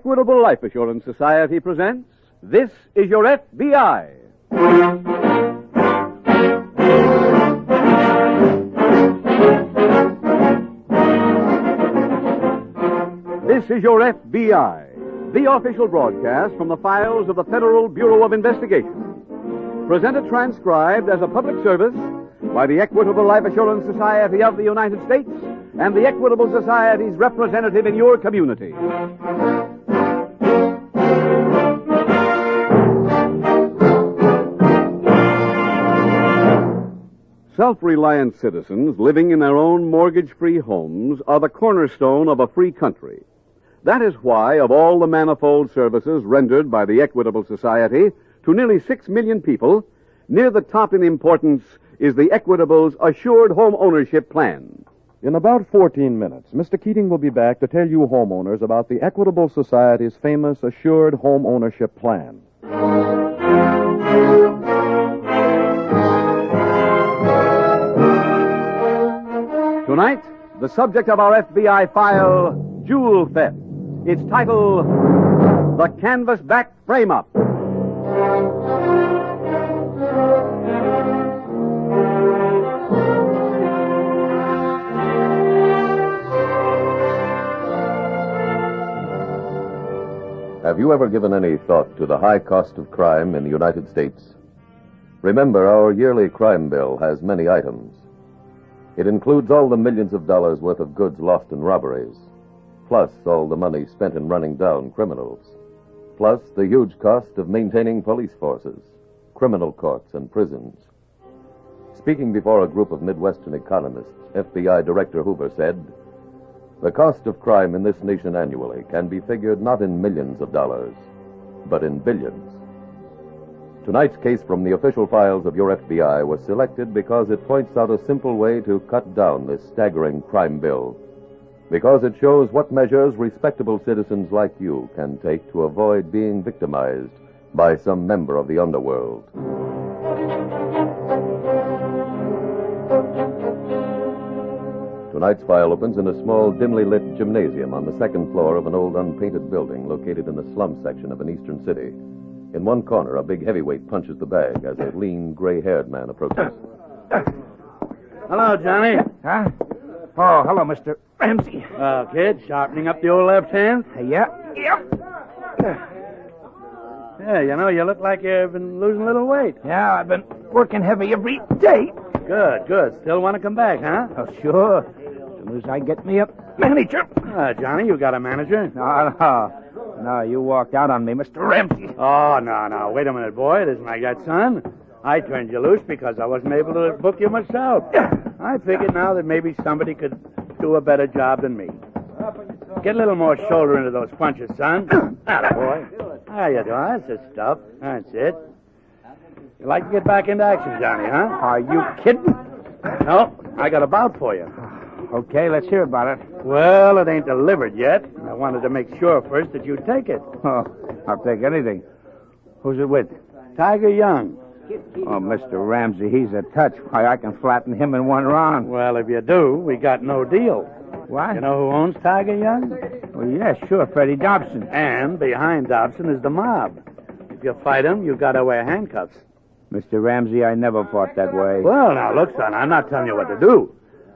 Equitable Life Assurance Society presents This Is Your FBI. This is Your FBI, the official broadcast from the files of the Federal Bureau of Investigation. Presented transcribed as a public service by the Equitable Life Assurance Society of the United States and the Equitable Society's representative in your community. Self-reliant citizens living in their own mortgage-free homes are the cornerstone of a free country. That is why, of all the manifold services rendered by the Equitable Society to nearly 6 million people, near the top in importance is the Equitable's Assured Home Ownership Plan. In about 14 minutes, Mr. Keating will be back to tell you homeowners about the Equitable Society's famous Assured Home Ownership Plan. Tonight, the subject of our FBI file, jewel theft. Its title, The Canvasback Frame-Up. Have you ever given any thought to the high cost of crime in the United States? Remember, our yearly crime bill has many items. It includes all the millions of dollars worth of goods lost in robberies, plus all the money spent in running down criminals, plus the huge cost of maintaining police forces, criminal courts, and prisons. Speaking before a group of Midwestern economists, FBI Director Hoover said, "The cost of crime in this nation annually can be figured not in millions of dollars, but in billions." Tonight's case from the official files of your FBI was selected because it points out a simple way to cut down this staggering crime bill, because it shows what measures respectable citizens like you can take to avoid being victimized by some member of the underworld. Tonight's file opens in a small, dimly lit gymnasium on the second floor of an old unpainted building located in the slum section of an eastern city. In one corner, a big heavyweight punches the bag as a lean, gray-haired man approaches. Hello, Johnny. Huh? Oh, hello, Mr. Ramsey. Well, kid, sharpening up the old left hand? Yeah. Yeah, you know, you look like you've been losing a little weight. Yeah, I've been working heavy every day. Good. Still want to come back, huh? Oh, sure. As soon as I get me a manager. Johnny, you got a manager? No, you walked out on me, Mr. Ramsey. Oh, no. Wait a minute, boy. It isn't like that, son. I turned you loose because I wasn't able to book you myself. I figured now that maybe somebody could do a better job than me. Get a little more shoulder into those punches, son. Attaboy. How you doing? That's the stuff. That's it. You like to get back into action, Johnny, huh? Are you kidding? No, I got a bout for you. Okay, let's hear about it. Well, it ain't delivered yet. I wanted to make sure first that you'd take it. Oh, I'll take anything. Who's it with? Tiger Young. Oh, Mr. Ramsey, he's a touch. Why, I can flatten him in one round. Well, if you do, we got no deal. What? You know who owns Tiger Young? Well, yeah, sure, Freddie Dobson. And behind Dobson is the mob. If you fight him, you got to wear handcuffs. Mr. Ramsey, I never fought that way. Well, now, look, son, I'm not telling you what to do.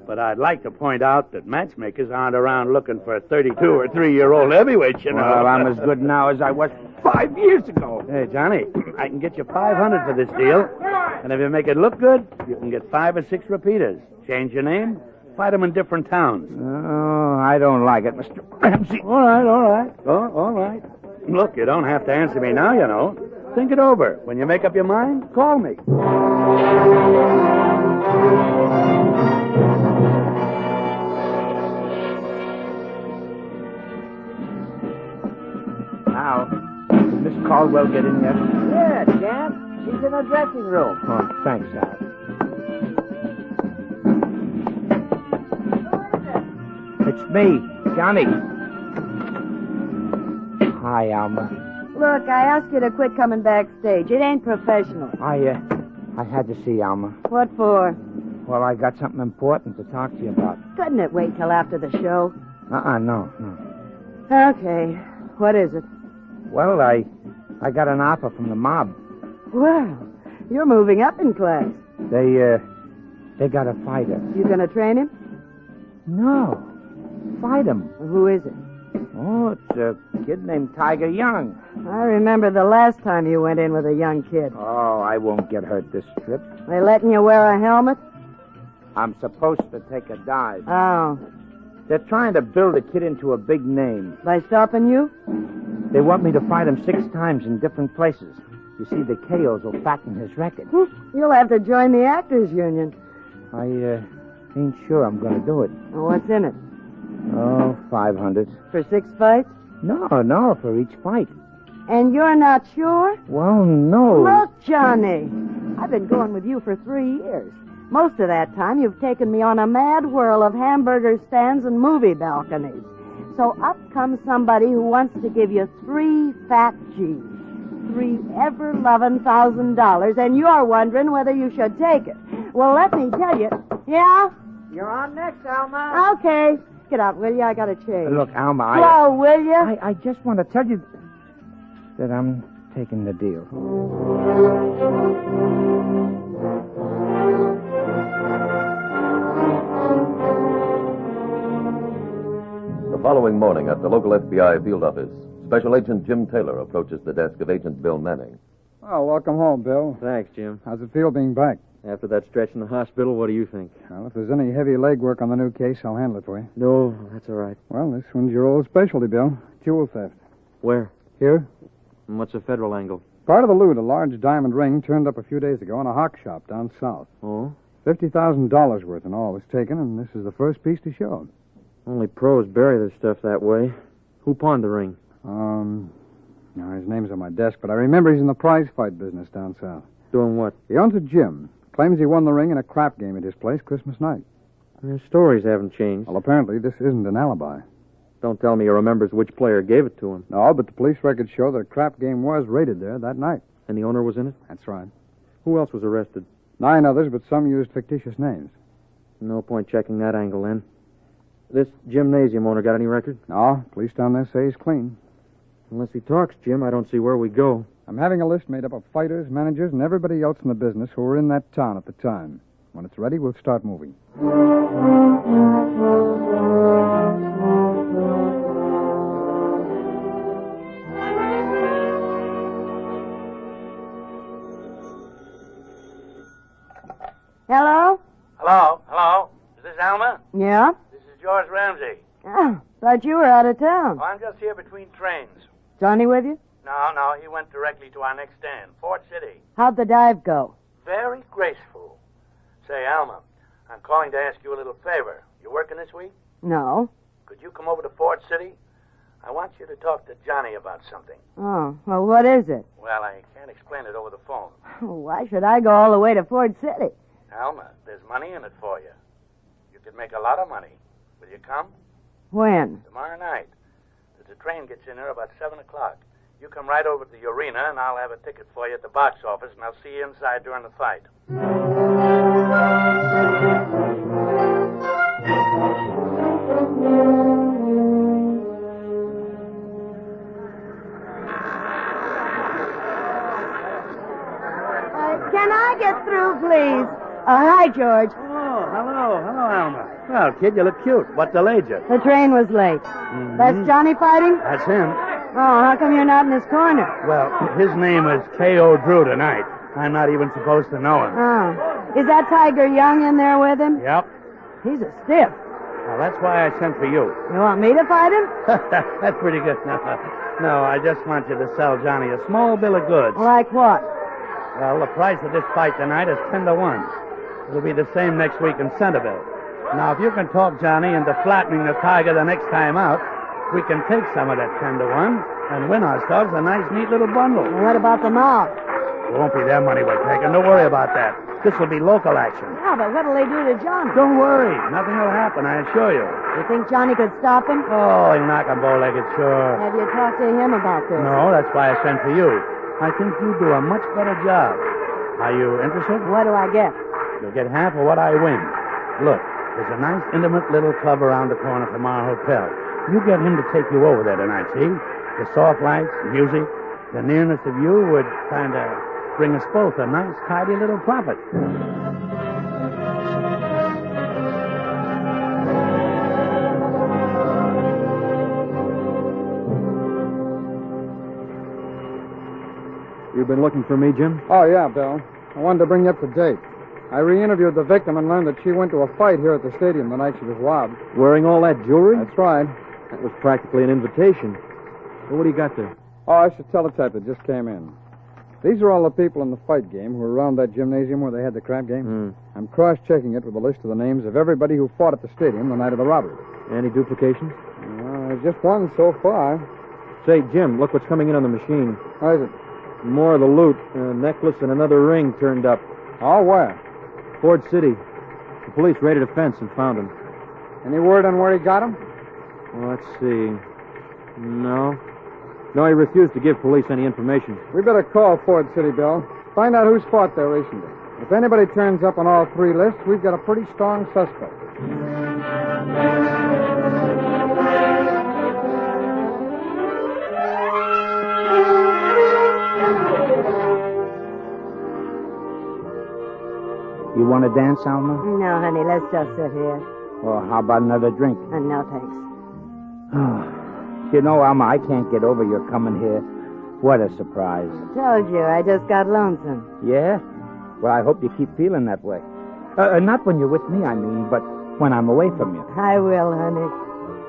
But I'd like to point out that matchmakers aren't around looking for 32 or 3-year-old heavyweights, you know. Well, I'm as good now as I was 5 years ago. Hey, Johnny, I can get you $500 for this deal. And if you make it look good, you can get 5 or 6 repeaters. Change your name, fight them in different towns. Oh, I don't like it, Mr. Ramsey. All right. Oh, all right. Look, you don't have to answer me now, you know. Think it over. When you make up your mind, call me. Now, did Miss Caldwell get in yet? Yeah, champ. She's in her dressing room. Oh, thanks, Al. It's me, Johnny. Hi, Alma. Look, I asked you to quit coming backstage. It ain't professional. I had to see Alma. What for? Well, I got something important to talk to you about. Couldn't it wait till after the show? No. Okay. What is it? Well, I got an offer from the mob. Well, you're moving up in class. They got a fighter. You gonna train him? No. Fight him. Who is it? Oh, it's a kid named Tiger Young. I remember the last time you went in with a young kid. Oh, I won't get hurt this trip. They letting you wear a helmet? I'm supposed to take a dive. Oh. They're trying to build a kid into a big name. By stopping you? They want me to fight him 6 times in different places. You see, the KOs will fatten his record. You'll have to join the Actors Union. I ain't sure I'm going to do it. Well, what's in it? Oh, 500. For 6 fights? No, for each fight. And you're not sure? Well, no. Look, Johnny, I've been going with you for 3 years. Most of that time, you've taken me on a mad whirl of hamburger stands and movie balconies. So up comes somebody who wants to give you 3 fat G's. 3 ever-loving $1,000, and you're wondering whether you should take it. Well, let me tell you. Yeah? You're on next, Alma. Okay. Get out, will you? I gotta change. Look, Alma, Slow, will you? I just want to tell you that I'm taking the deal. The following morning at the local FBI field office, Special Agent Jim Taylor approaches the desk of Agent Bill Manning. Oh, welcome home, Bill. Thanks, Jim. How's it feel being back? After that stretch in the hospital, what do you think? Well, if there's any heavy legwork on the new case, I'll handle it for you. No, that's all right. Well, this one's your old specialty, Bill. Jewel theft. Where? Here? And what's the federal angle? Part of the loot, a large diamond ring, turned up a few days ago in a hawk shop down south. Oh? $50,000 worth in all was taken, and this is the first piece to show. Only pros bury their stuff that way. Who pawned the ring? No, his name's on my desk, but I remember he's in the prize fight business down south. Doing what? He owns a gym. Claims he won the ring in a crap game at his place Christmas night. Their stories haven't changed. Well, apparently this isn't an alibi. Don't tell me he remembers which player gave it to him. No, but the police records show that a crap game was raided there that night. And the owner was in it? That's right. Who else was arrested? 9 others, but some used fictitious names. No point checking that angle, then. This gymnasium owner got any record? No, police down there say he's clean. Unless he talks, Jim, I don't see where we go. I'm having a list made up of fighters, managers, and everybody else in the business who were in that town at the time. When it's ready, we'll start moving. Hello? Hello? Is this Alma? Yeah? This is George Ramsey. Oh, thought you were out of town. Oh, I'm just here between trains. Johnny with you? No, he went directly to our next stand, Fort City. How'd the dive go? Very graceful. Say, Alma, I'm calling to ask you a little favor. You working this week? No. Could you come over to Fort City? I want you to talk to Johnny about something. Oh, well, what is it? Well, I can't explain it over the phone. Why should I go all the way to Fort City? Alma, there's money in it for you. You could make a lot of money. Will you come? When? Tomorrow night. The train gets in there about 7 o'clock. You come right over to the arena, and I'll have a ticket for you at the box office, and I'll see you inside during the fight. Can I get through, please? Hi, George. Oh, hello, Alma. Well, kid, you look cute. What delayed you? The train was late. That's Johnny fighting? That's him. Oh, how come you're not in this corner? Well, his name is K.O. Drew tonight. I'm not even supposed to know him. Oh. Is that Tiger Young in there with him? Yep. He's a stiff. Well, that's why I sent for you. You want me to fight him? That's pretty good. No, I just want you to sell Johnny a small bill of goods. Like what? Well, the price of this fight tonight is 10 to 1. It'll be the same next week in Centerville. Now, if you can talk Johnny into flattening the Tiger the next time out, we can take some of that 10 to 1 and win ourselves a nice, neat little bundle. Well, what about the mob? It won't be their money we're taking. Don't worry about that. This will be local action. Yeah, but what'll they do to Johnny? Don't worry. Nothing will happen, I assure you. You think Johnny could stop him? Oh, he'll knock him bow-legged, sure. Have you talked to him about this? No, that's why I sent for you. I think you do a much better job. Are you interested? What do I get? You'll get half of what I win. Look, there's a nice, intimate little club around the corner from our hotel. You get him to take you over there tonight, see? The soft lights, the music, the nearness of you would kind of bring us both a nice, tidy little profit. You've been looking for me, Jim? Oh, yeah, Bill. I wanted to bring you up to date. I re-interviewed the victim and learned that she went to a fight here at the stadium the night she was robbed. Wearing all that jewelry? That's right. That was practically an invitation. Well, what do you got there? Oh, I should tell the type that just came in. These are all the people in the fight game who were around that gymnasium where they had the crap game. I'm cross-checking it with a list of the names of everybody who fought at the stadium the night of the robbery. Any duplications? There's just one so far. Say, Jim, look what's coming in on the machine. What is it? More of the loot. A necklace and another ring turned up. Oh, where? Ford City. The police raided a fence and found him. Any word on where he got him? Well, let's see. No, he refused to give police any information. We better call Ford City, Bill. Find out who's fought there recently. If anybody turns up on all three lists, we've got a pretty strong suspect. You want to dance, Alma? No, honey, let's just sit here. Or how about another drink? No, thanks. You know, Alma, I can't get over your coming here. What a surprise. Told you, I just got lonesome. Yeah? Well, I hope you keep feeling that way. Not when you're with me, I mean, but when I'm away from you. I will, honey.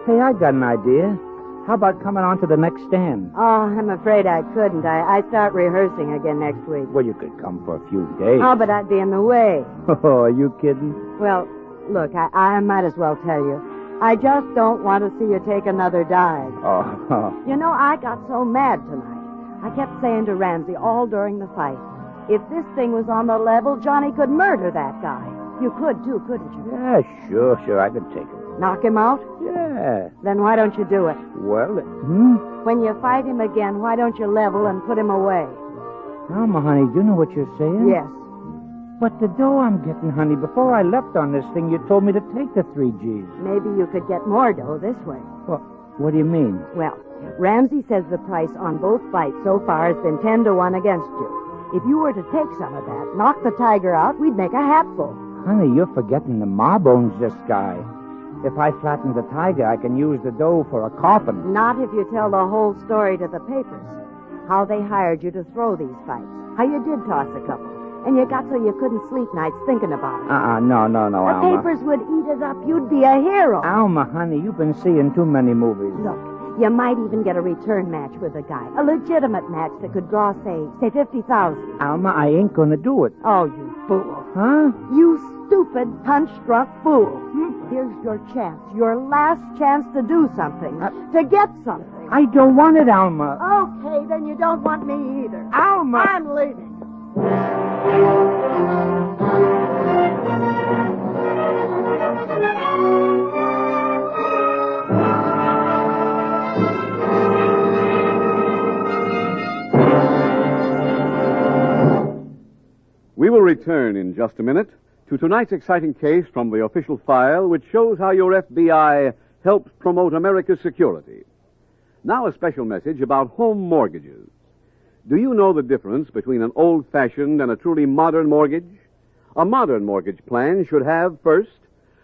Hey, I got an idea. How about coming on to the next stand? Oh, I'm afraid I couldn't. I start rehearsing again next week. Well, you could come for a few days. Oh, but I'd be in the way. Oh, are you kidding? Well, look, I might as well tell you. I just don't want to see you take another dive. Oh. You know, I got so mad tonight. I kept saying to Ramsey all during the fight, if this thing was on the level, Johnny could murder that guy. You could, too, couldn't you? Yeah, sure, I could take him. Knock him out? Yeah. Then why don't you do it? Well, When you fight him again, why don't you level and put him away? Alma, honey, do you know what you're saying? Yes. But the dough I'm getting, honey, before I left on this thing, you told me to take the 3 Gs. Maybe you could get more dough this way. What do you mean? Well, Ramsey says the price on both fights so far has been 10 to 1 against you. If you were to take some of that, knock the tiger out, we'd make a hatful. Honey, you're forgetting the mob owns this guy. If I flatten the tiger, I can use the dough for a coffin. Not if you tell the whole story to the papers. How they hired you to throw these fights. How you did toss a couple. And you got so you couldn't sleep nights thinking about it. No, The Alma. papers would eat it up. You'd be a hero. Alma, honey, you've been seeing too many movies. Look, you might even get a return match with a guy. A legitimate match that could draw, say 50,000. Alma, I ain't gonna do it. Oh, you fool. Huh? You stupid, punch-drunk fool. Here's your chance, your last chance to do something, to get something. I don't want it, Alma. Okay, then you don't want me either. Alma! I'm leaving. We will return in just a minute to tonight's exciting case from the official file, which shows how your FBI helps promote America's security. Now a special message about home mortgages. Do you know the difference between an old-fashioned and a truly modern mortgage? A modern mortgage plan should have, first,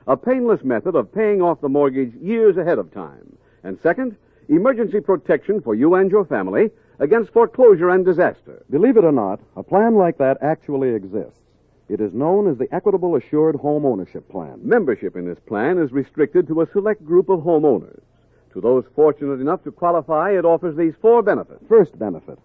a painless method of paying off the mortgage years ahead of time. And second, emergency protection for you and your family against foreclosure and disaster. Believe it or not, a plan like that actually exists. It is known as the Equitable Assured Home Ownership Plan. Membership in this plan is restricted to a select group of homeowners. To those fortunate enough to qualify, it offers these 4 benefits. First benefit.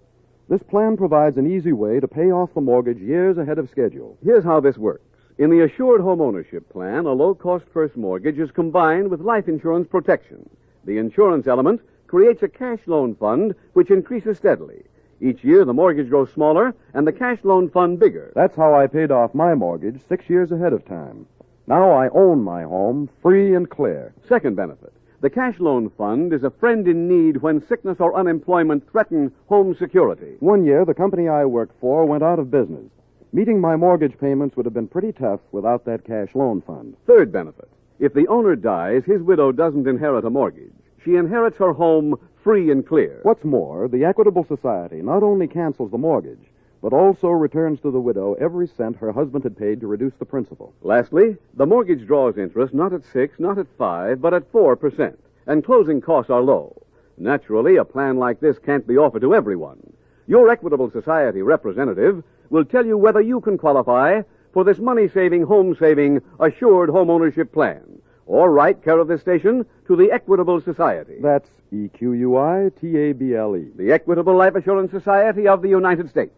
This plan provides an easy way to pay off the mortgage years ahead of schedule. Here's how this works. In the Assured Home Ownership Plan, a low-cost first mortgage is combined with life insurance protection. The insurance element creates a cash loan fund which increases steadily. Each year, the mortgage grows smaller and the cash loan fund bigger. That's how I paid off my mortgage 6 years ahead of time. Now I own my home free and clear. Second benefit. The cash loan fund is a friend in need when sickness or unemployment threaten home security. One year, the company I worked for went out of business. Meeting my mortgage payments would have been pretty tough without that cash loan fund. Third benefit. If the owner dies, his widow doesn't inherit a mortgage. She inherits her home free and clear. What's more, the Equitable Society not only cancels the mortgage, but also returns to the widow every cent her husband had paid to reduce the principal. Lastly, the mortgage draws interest not at 6, not at 5, but at 4%, and closing costs are low. Naturally, a plan like this can't be offered to everyone. Your Equitable Society representative will tell you whether you can qualify for this money-saving, home-saving, assured homeownership plan. Or write care of this station to the Equitable Society. That's EQUITABLE. The Equitable Life Assurance Society of the United States.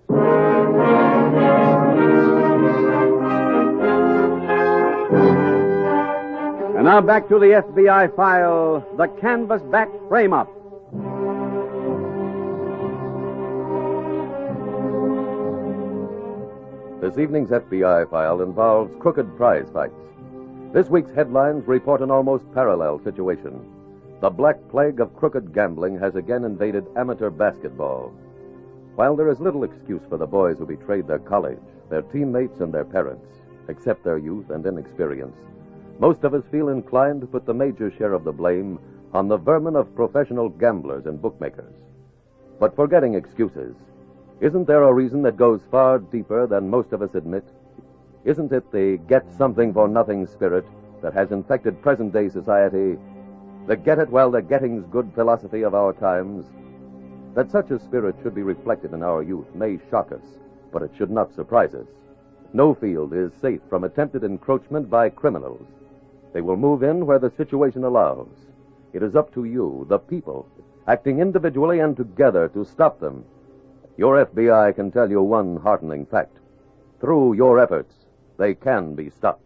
And now back to the FBI file, the canvas-back frame-up. This evening's FBI file involves crooked prize fights. This week's headlines report an almost parallel situation. The black plague of crooked gambling has again invaded amateur basketball. While there is little excuse for the boys who betrayed their college, their teammates, and their parents, except their youth and inexperience, most of us feel inclined to put the major share of the blame on the vermin of professional gamblers and bookmakers. But forgetting excuses, isn't there a reason that goes far deeper than most of us admit? Isn't it the get-something-for-nothing spirit that has infected present-day society, the get-it-while-the-getting's-good philosophy of our times? That such a spirit should be reflected in our youth may shock us, but it should not surprise us. No field is safe from attempted encroachment by criminals. They will move in where the situation allows. It is up to you, the people, acting individually and together to stop them. Your FBI can tell you one heartening fact. Through your efforts, they can be stopped.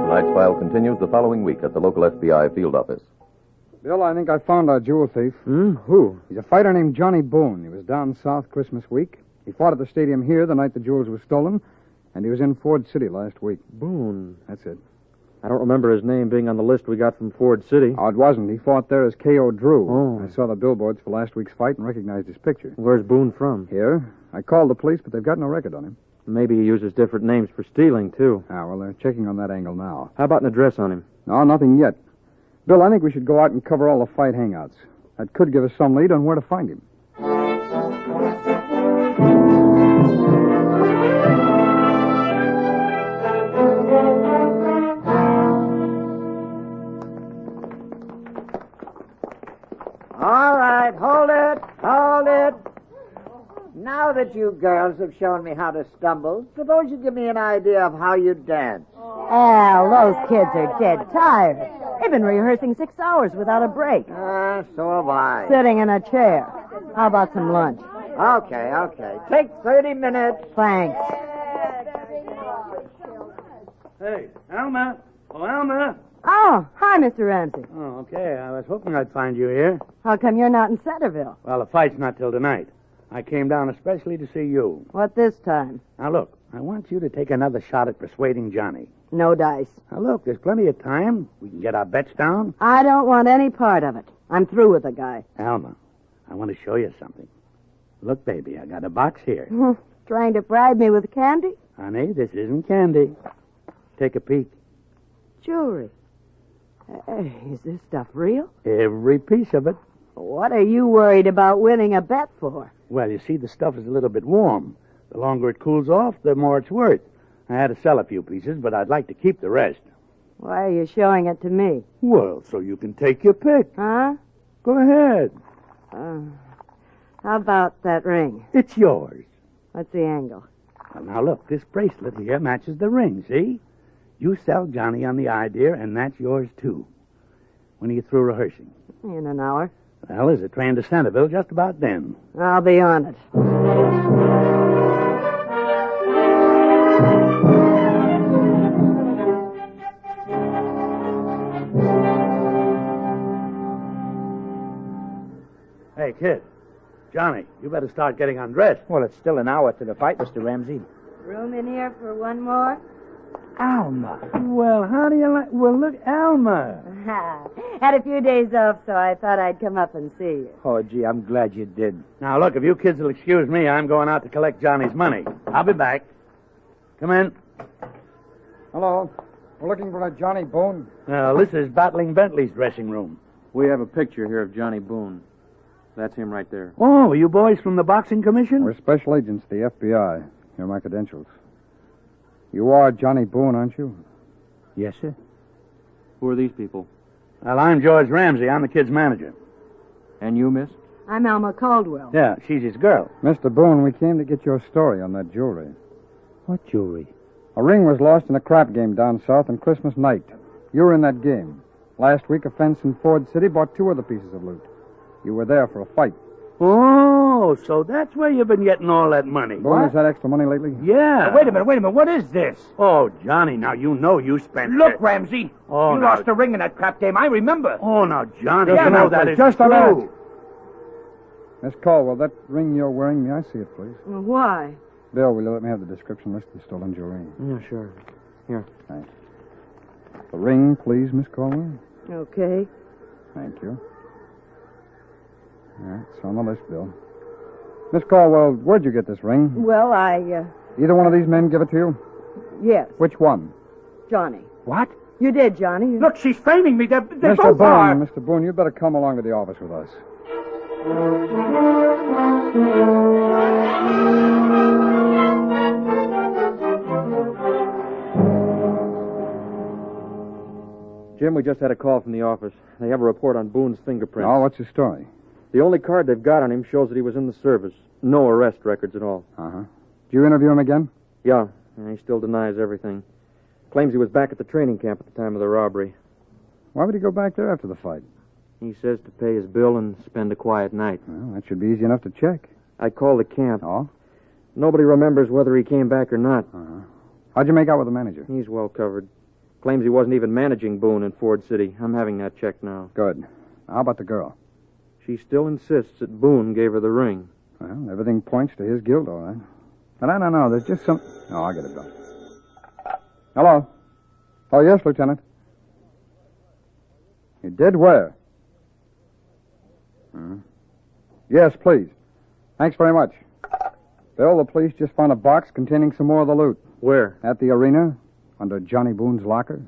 Tonight's file continues the following week at the local FBI field office. Bill, I think I found our jewel thief. Who? He's a fighter named Johnny Boone. He was down south Christmas week. He fought at the stadium here the night the jewels were stolen, and he was in Ford City last week. Boone. That's it. I don't remember his name being on the list we got from Ford City. Oh, it wasn't. He fought there as K.O. Drew. Oh. I saw the billboards for last week's fight and recognized his picture. Where's Boone from? Here. I called the police, but they've got no record on him. Maybe he uses different names for stealing, too. Ah, well, they're checking on that angle now. How about an address on him? No, nothing yet. Bill, I think we should go out and cover all the fight hangouts. That could give us some lead on where to find him. All right, hold it. Now that you girls have shown me how to stumble, suppose you give me an idea of how you dance. Al, those kids are dead tired. They've been rehearsing 6 hours without a break. So have I. Sitting in a chair. How about some lunch? Okay. Take 30 minutes. Thanks. Hey, Alma. Oh, Alma. Oh, hi, Mr. Ramsey. Oh, okay. I was hoping I'd find you here. How come you're not in Centerville? Well, the fight's not till tonight. I came down especially to see you. What this time? Now, look, I want you to take another shot at persuading Johnny. No dice. Now, look, there's plenty of time. We can get our bets down. I don't want any part of it. I'm through with the guy. Alma, I want to show you something. Look, baby, I got a box here. Trying to bribe me with candy? Honey, this isn't candy. Take a peek. Jewelry. Is this stuff real? Every piece of it. What are you worried about winning a bet for? Well, you see, the stuff is a little bit warm. The longer it cools off, the more it's worth. I had to sell a few pieces, but I'd like to keep the rest. Why are you showing it to me? Well, so you can take your pick. Huh? Go ahead. How about that ring? It's yours. What's the angle? Well, now, look, this bracelet here matches the ring, see? You sell Johnny on the idea, and that's yours, too. When are you through rehearsing? In an hour. Well, there's a train to Centerville just about then. I'll be on it. Hey, kid. Johnny, you better start getting undressed. Well, it's still an hour to the fight, Mr. Ramsey. Room in here for one more? Alma. Well, how do you like... Well, look, Alma. Had a few days off, so I thought I'd come up and see you. Oh, gee, I'm glad you did. Now, look, if you kids will excuse me, I'm going out to collect Johnny's money. I'll be back. Come in. Hello. We're looking for a Johnny Boone. This is Battling Bentley's dressing room. We have a picture here of Johnny Boone. That's him right there. Oh, you boys from the Boxing Commission? We're special agents, the FBI. Here are my credentials. You are Johnny Boone, aren't you? Yes, sir. Who are these people? Well, I'm George Ramsey. I'm the kid's manager. And you, miss? I'm Alma Caldwell. Yeah, she's his girl. Mr. Boone, we came to get your story on that jewelry. What jewelry? A ring was lost in a crap game down south on Christmas night. You were in that game. Last week, a fence in Ford City bought 2 other pieces of loot. You were there for a fight. Oh, so that's where you've been getting all that money. Boone has had extra money lately? Yeah. Wait a minute. What is this? Oh, Johnny, now you know you spent Look, it. Ramsey. Oh, you no. lost a ring in that crap game. I remember. Oh, now, Johnny, Just you a know minute, that please. is Just a true. minute. Miss Caldwell, that ring you're wearing, may I see it, please? Why? Bill, will you let me have the description list of stolen jewelry? Yeah, sure. Here. Thanks. The ring, please, Miss Caldwell. Okay. Thank you. Yeah, it's on the list, Bill. Miss Caldwell, where'd you get this ring? Well, Either one of these men give it to you? yes, Which one? Johnny. What? You did, Johnny. Look, she's framing me. They Mr. both are. Boone, Mr. Boone, you'd better come along to the office with us. Jim, we just had a call from the office. They have a report on Boone's fingerprints. Oh, what's your story? The only card they've got on him shows that he was in the service. No arrest records at all. Uh-huh. Did you interview him again? Yeah, he still denies everything. Claims he was back at the training camp at the time of the robbery. Why would he go back there after the fight? He says to pay his bill and spend a quiet night. Well, that should be easy enough to check. I called the camp. Oh? Nobody remembers whether he came back or not. Uh-huh. How'd you make out with the manager? He's well covered. Claims he wasn't even managing Boone in Ford City. I'm having that checked now. Good. How about the girl? She still insists that Boone gave her the ring. Well, everything points to his guilt, all right. But I don't know. There's just some... Oh, I'll get it done. Hello? Oh, yes, Lieutenant. You did where? Yes, please. Thanks very much. Bill, the police just found a box containing some more of the loot. Where? At the arena, under Johnny Boone's locker.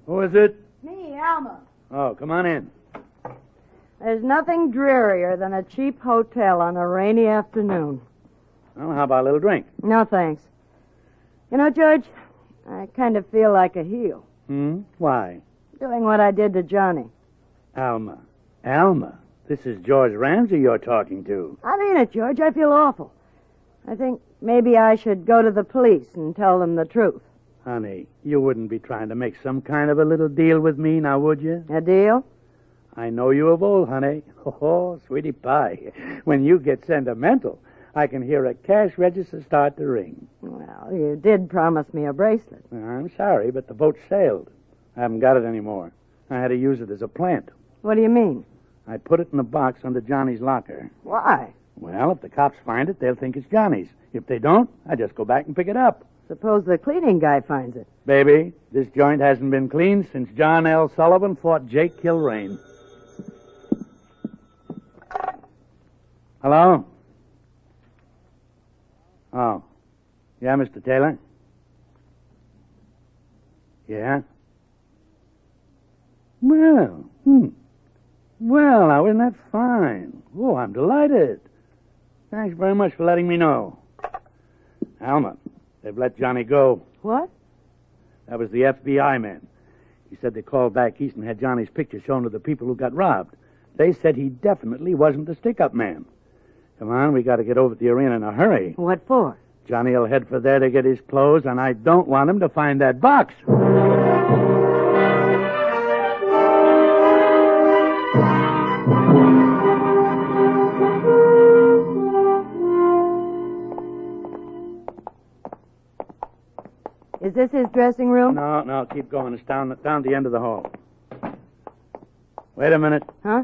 Who is it? Me, Alma. Oh, come on in. There's nothing drearier than a cheap hotel on a rainy afternoon. Well, how about a little drink? No, thanks. You know, George, I kind of feel like a heel. Why? Doing what I did to Johnny. Alma, this is George Ramsey you're talking to. I mean it, George. I feel awful. I think maybe I should go to the police and tell them the truth. Honey, you wouldn't be trying to make some kind of a little deal with me, now would you? A deal? I know you of old, honey. Oh, sweetie pie. When you get sentimental, I can hear a cash register start to ring. Well, you did promise me a bracelet. I'm sorry, but the boat sailed. I haven't got it anymore. I had to use it as a plant. What do you mean? I put it in a box under Johnny's locker. Why? Well, if the cops find it, they'll think it's Johnny's. If they don't, I just go back and pick it up. Suppose the cleaning guy finds it. Baby, this joint hasn't been cleaned since John L. Sullivan fought Jake Kilrain. Hello? Oh. Yeah, Mr. Taylor? Yeah? Well, Well, now, isn't that fine? Oh, I'm delighted. Thanks very much for letting me know. Alma, they've let Johnny go. What? That was the FBI man. He said they called back east and had Johnny's picture shown to the people who got robbed. They said he definitely wasn't the stick-up man. Come on, we got to get over to the arena in a hurry. What for? Johnny will head for there to get his clothes, and I don't want him to find that box. Is this his dressing room? No, keep going. It's down the end of the hall. Wait a minute. Huh?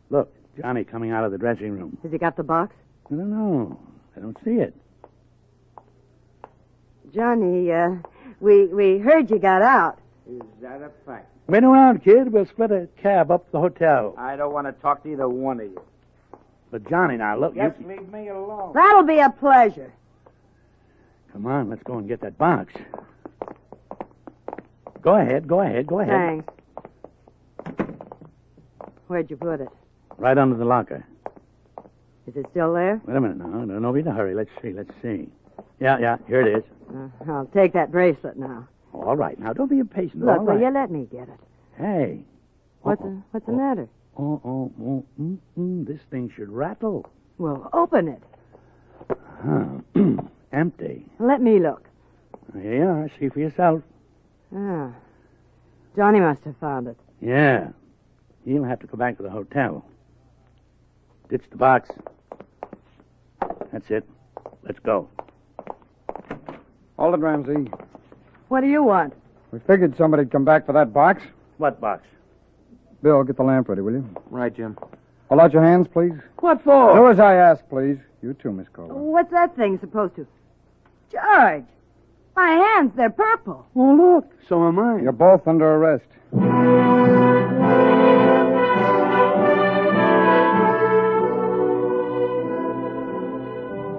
Look, Johnny coming out of the dressing room. Has he got the box? I don't know. I don't see it. Johnny, we heard you got out. Is that a fact? Wait around, kid. We'll split a cab up to the hotel. I don't want to talk to either one of you. But, Johnny, now, look. Just leave me alone. That'll be a pleasure. Come on, let's go and get that box. Go ahead. Thanks. Where'd you put it? Right under the locker. Is it still there? Wait a minute now. No need to hurry. Let's see. Yeah, here it is. I'll take that bracelet now. Oh, all right. Now, don't be impatient. Look, all will right. you let me get it? Hey. What's the matter? This thing should rattle. Well, open it. Empty. Let me look. Here you are. See for yourself. Ah. Johnny must have found it. Yeah. He'll have to go back to the hotel. Ditch the box. That's it. Let's go. Hold it, Ramsey. What do you want? We figured somebody'd come back for that box. What box? Bill, get the lamp ready, will you? Right, Jim. Hold out your hands, please. What for? Do as I ask, please. You too, Miss Caldwell. What's that thing supposed to? George! My hands, they're purple. Oh, look. So am I. You're both under arrest.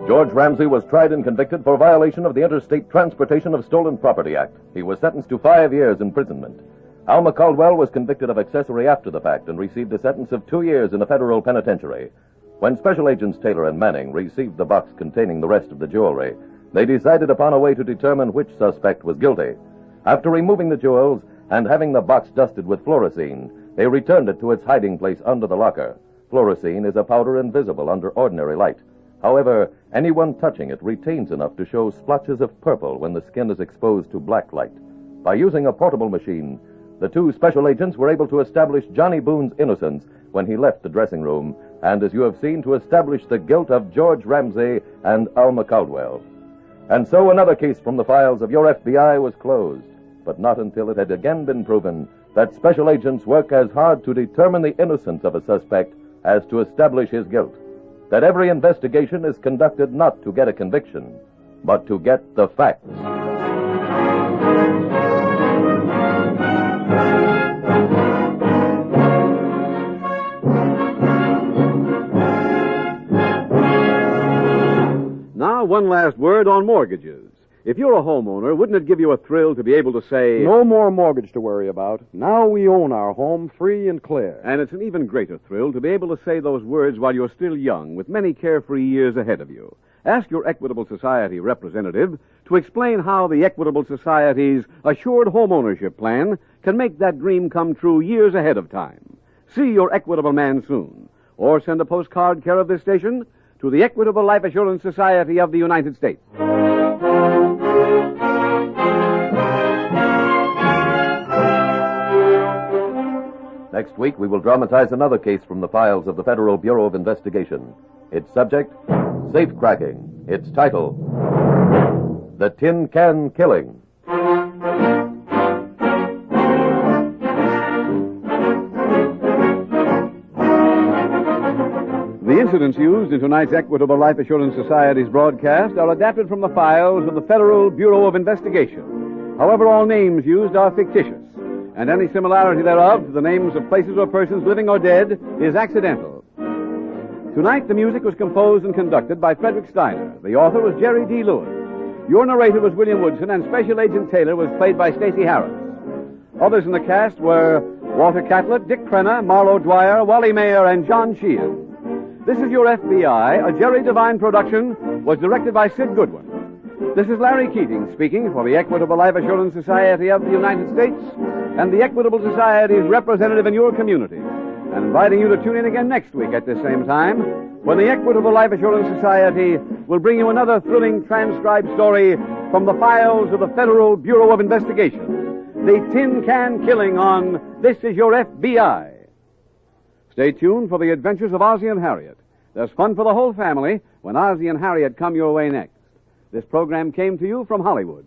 George Ramsey was tried and convicted for violation of the Interstate Transportation of Stolen Property Act. He was sentenced to 5 years imprisonment. Alma Caldwell was convicted of accessory after the fact and received a sentence of 2 years in a federal penitentiary. When Special Agents Taylor and Manning received the box containing the rest of the jewelry, they decided upon a way to determine which suspect was guilty. After removing the jewels and having the box dusted with fluorescein, they returned it to its hiding place under the locker. Fluorescein is a powder invisible under ordinary light. However, anyone touching it retains enough to show splotches of purple when the skin is exposed to black light. By using a portable machine, the two special agents were able to establish Johnny Boone's innocence when he left the dressing room, and as you have seen, to establish the guilt of George Ramsey and Alma Caldwell. And so another case from the files of your FBI was closed, but not until it had again been proven that special agents work as hard to determine the innocence of a suspect as to establish his guilt. That every investigation is conducted not to get a conviction, but to get the facts. Now, one last word on mortgages. If you're a homeowner, wouldn't it give you a thrill to be able to say... No more mortgage to worry about. Now we own our home free and clear. And it's an even greater thrill to be able to say those words while you're still young, with many carefree years ahead of you. Ask your Equitable Society representative to explain how the Equitable Society's Assured Homeownership Plan can make that dream come true years ahead of time. See your Equitable man soon. Or send a postcard care of this station to the Equitable Life Assurance Society of the United States. Next week, we will dramatize another case from the files of the Federal Bureau of Investigation. Its subject, safecracking. Its title, The Tin Can Killing. The incidents used in tonight's Equitable Life Assurance Society's broadcast are adapted from the files of the Federal Bureau of Investigation. However, all names used are fictitious, and any similarity thereof to the names of places or persons living or dead is accidental. Tonight, the music was composed and conducted by Frederick Steiner. The author was Jerry D. Lewis. Your narrator was William Woodson, and Special Agent Taylor was played by Stacy Harris. Others in the cast were Walter Catlett, Dick Crenna, Marlo Dwyer, Wally Mayer, and John Sheehan. This is Your FBI, a Jerry Devine production, was directed by Sid Goodwin. This is Larry Keating speaking for the Equitable Life Assurance Society of the United States and the Equitable Society's representative in your community, and inviting you to tune in again next week at this same time when the Equitable Life Assurance Society will bring you another thrilling transcribed story from the files of the Federal Bureau of Investigation, the Tin Can Killing on This Is Your FBI. Stay tuned for the adventures of Ozzie and Harriet. There's fun for the whole family when Ozzie and Harriet come your way next. This program came to you from Hollywood.